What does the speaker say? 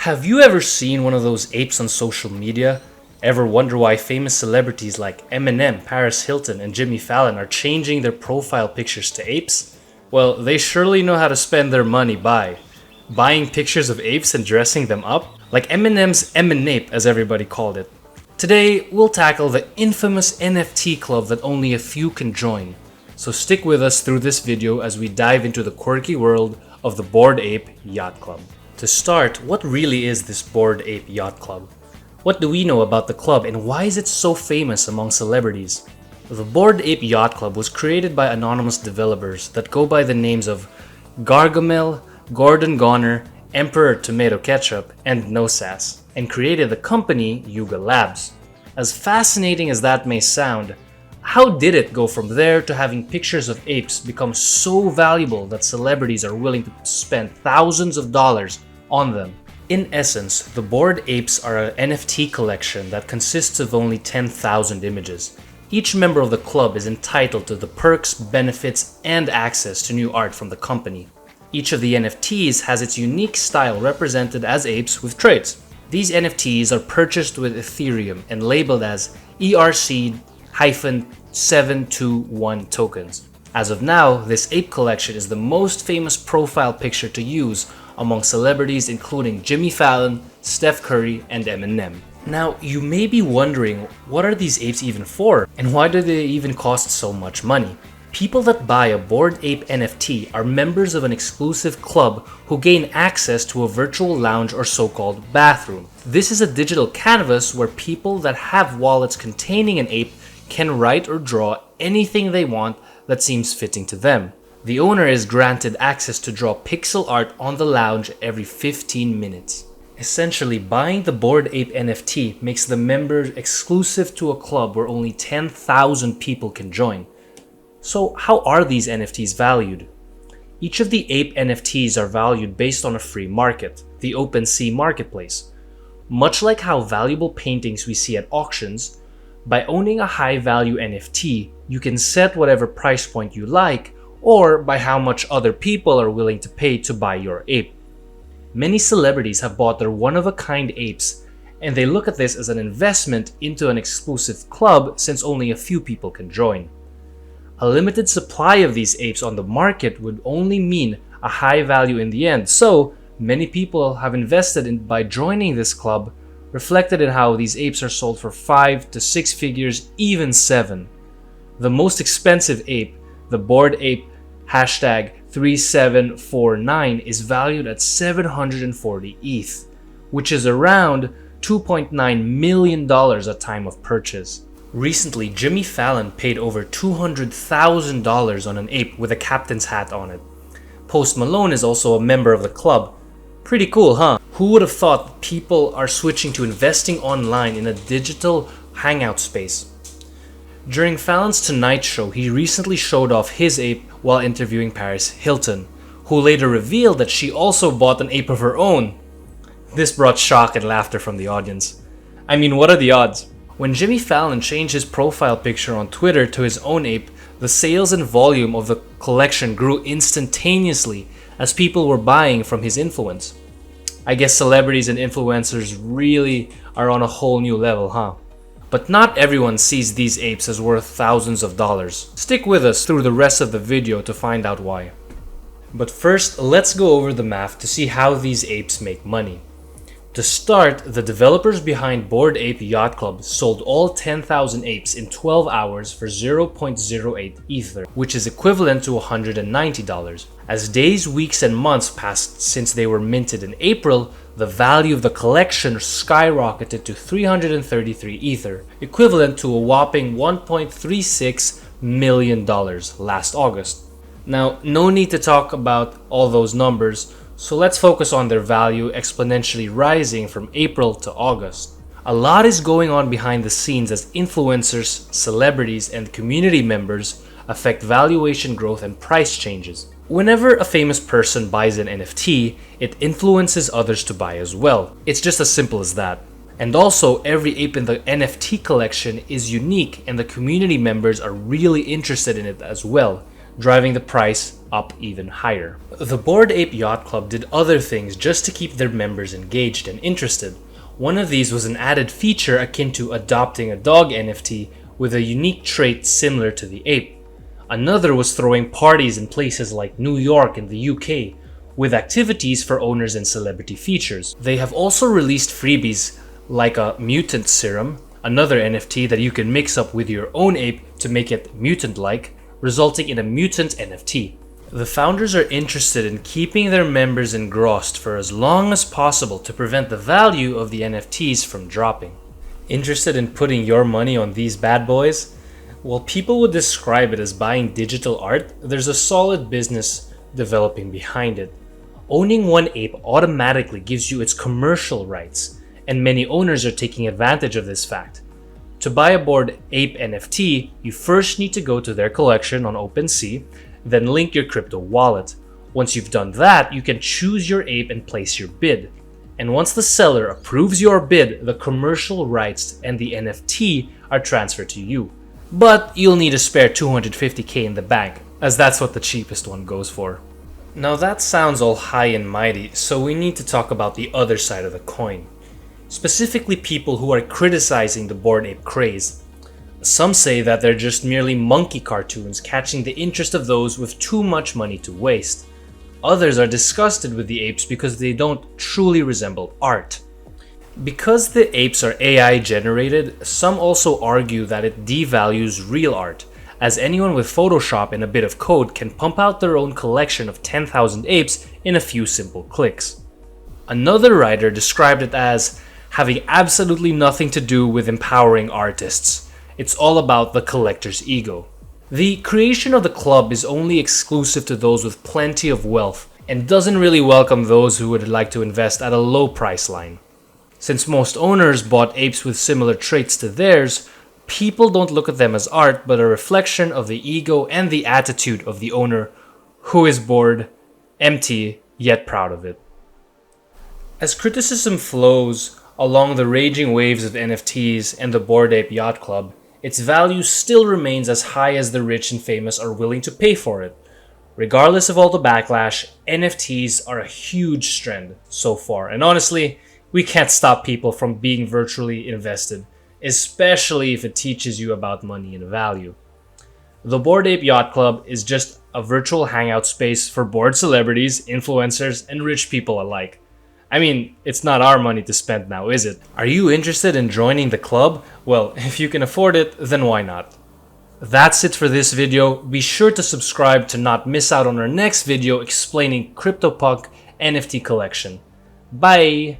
Have you ever seen one of those apes on social media? Ever wonder why famous celebrities like Eminem, Paris Hilton, and Jimmy Fallon are changing their profile pictures to apes? Well, they surely know how to spend their money by buying pictures of apes and dressing them up, like Eminem's Eminape as everybody called it. Today, we'll tackle the infamous NFT club that only a few can join. So stick with us through this video as we dive into the quirky world of the Bored Ape Yacht Club. To start, what really is this Bored Ape Yacht Club? What do we know about the club and why is it so famous among celebrities? The Bored Ape Yacht Club was created by anonymous developers that go by the names of Gargamel, Gordon Goner, Emperor Tomato Ketchup, and No Sass, and created the company Yuga Labs. As fascinating as that may sound, how did it go from there to having pictures of apes become so valuable that celebrities are willing to spend thousands of dollars on them? In essence, the Bored Apes are an NFT collection that consists of only 10,000 images. Each member of the club is entitled to the perks, benefits, and access to new art from the company. Each of the NFTs has its unique style represented as apes with traits. These NFTs are purchased with Ethereum and labeled as ERC-721 tokens. As of now, this ape collection is the most famous profile picture to use among celebrities including Jimmy Fallon, Steph Curry, and Eminem. Now, you may be wondering, what are these apes even for? And why do they even cost so much money? People that buy a Bored Ape NFT are members of an exclusive club who gain access to a virtual lounge or so-called bathroom. This is a digital canvas where people that have wallets containing an ape can write or draw anything they want that seems fitting to them. The owner is granted access to draw pixel art on the lounge every 15 minutes. Essentially, buying the Bored Ape NFT makes the members exclusive to a club where only 10,000 people can join. So how are these NFTs valued? Each of the ape NFTs are valued based on a free market, the OpenSea marketplace. Much like how valuable paintings we see at auctions, by owning a high-value NFT, you can set whatever price point you like or by how much other people are willing to pay to buy your ape. Many celebrities have bought their one-of-a-kind apes, and they look at this as an investment into an exclusive club since only a few people can join. A limited supply of these apes on the market would only mean a high value in the end, so many people have invested by joining this club, reflected in how these apes are sold for 5 to 6 figures, even 7. The most expensive ape, the Bored Ape #3749, is valued at 740 ETH, which is around $2.9 million at time of purchase. Recently, Jimmy Fallon paid over $200,000 on an ape with a captain's hat on it. Post Malone is also a member of the club. Pretty cool, huh? Who would have thought people are switching to investing online in a digital hangout space? During Fallon's Tonight Show, he recently showed off his ape while interviewing Paris Hilton, who later revealed that she also bought an ape of her own. This brought shock and laughter from the audience. I mean, what are the odds? When Jimmy Fallon changed his profile picture on Twitter to his own ape, the sales and volume of the collection grew instantaneously as people were buying from his influence. I guess celebrities and influencers really are on a whole new level, huh? But not everyone sees these apes as worth thousands of dollars. Stick with us through the rest of the video to find out why. But first, let's go over the math to see how these apes make money. To start, the developers behind Bored Ape Yacht Club sold all 10,000 apes in 12 hours for 0.08 Ether, which is equivalent to $190. As days, weeks, and months passed since they were minted in April, the value of the collection skyrocketed to 333 Ether, equivalent to a whopping $1.36 million last August. Now, no need to talk about all those numbers, so let's focus on their value exponentially rising from April to August. A lot is going on behind the scenes as influencers, celebrities, and community members affect valuation growth and price changes. Whenever a famous person buys an NFT, it influences others to buy as well. It's just as simple as that. And also, every ape in the NFT collection is unique and the community members are really interested in it as well, driving the price up even higher. The Bored Ape Yacht Club did other things just to keep their members engaged and interested. One of these was an added feature akin to adopting a dog NFT with a unique trait similar to the ape. Another was throwing parties in places like New York and the UK, with activities for owners and celebrity features. They have also released freebies like a mutant serum, another NFT that you can mix up with your own ape to make it mutant-like, resulting in a mutant NFT. The founders are interested in keeping their members engrossed for as long as possible to prevent the value of the NFTs from dropping. Interested in putting your money on these bad boys? While people would describe it as buying digital art, there's a solid business developing behind it. Owning one ape automatically gives you its commercial rights, and many owners are taking advantage of this fact. To buy a Bored Ape NFT, you first need to go to their collection on OpenSea, then link your crypto wallet. Once you've done that, you can choose your ape and place your bid. And once the seller approves your bid, the commercial rights and the NFT are transferred to you. But you'll need a spare $250k in the bank, as that's what the cheapest one goes for. Now that sounds all high and mighty, so we need to talk about the other side of the coin. Specifically people who are criticizing the Bored Ape craze. Some say that they're just merely monkey cartoons catching the interest of those with too much money to waste. Others are disgusted with the apes because they don't truly resemble art. Because the apes are AI generated, some also argue that it devalues real art, as anyone with Photoshop and a bit of code can pump out their own collection of 10,000 apes in a few simple clicks. Another writer described it as having absolutely nothing to do with empowering artists. It's all about the collector's ego. The creation of the club is only exclusive to those with plenty of wealth and doesn't really welcome those who would like to invest at a low price line. Since most owners bought apes with similar traits to theirs, people don't look at them as art but a reflection of the ego and the attitude of the owner who is bored, empty, yet proud of it. As criticism flows along the raging waves of NFTs and the Bored Ape Yacht Club, its value still remains as high as the rich and famous are willing to pay for it. Regardless of all the backlash, NFTs are a huge trend so far, and honestly, we can't stop people from being virtually invested, especially if it teaches you about money and value. The Bored Ape Yacht Club is just a virtual hangout space for bored celebrities, influencers, and rich people alike. I mean, it's not our money to spend now, is it? Are you interested in joining the club? Well, if you can afford it, then why not? That's it for this video. Be sure to subscribe to not miss out on our next video explaining Cryptopunk NFT collection. Bye!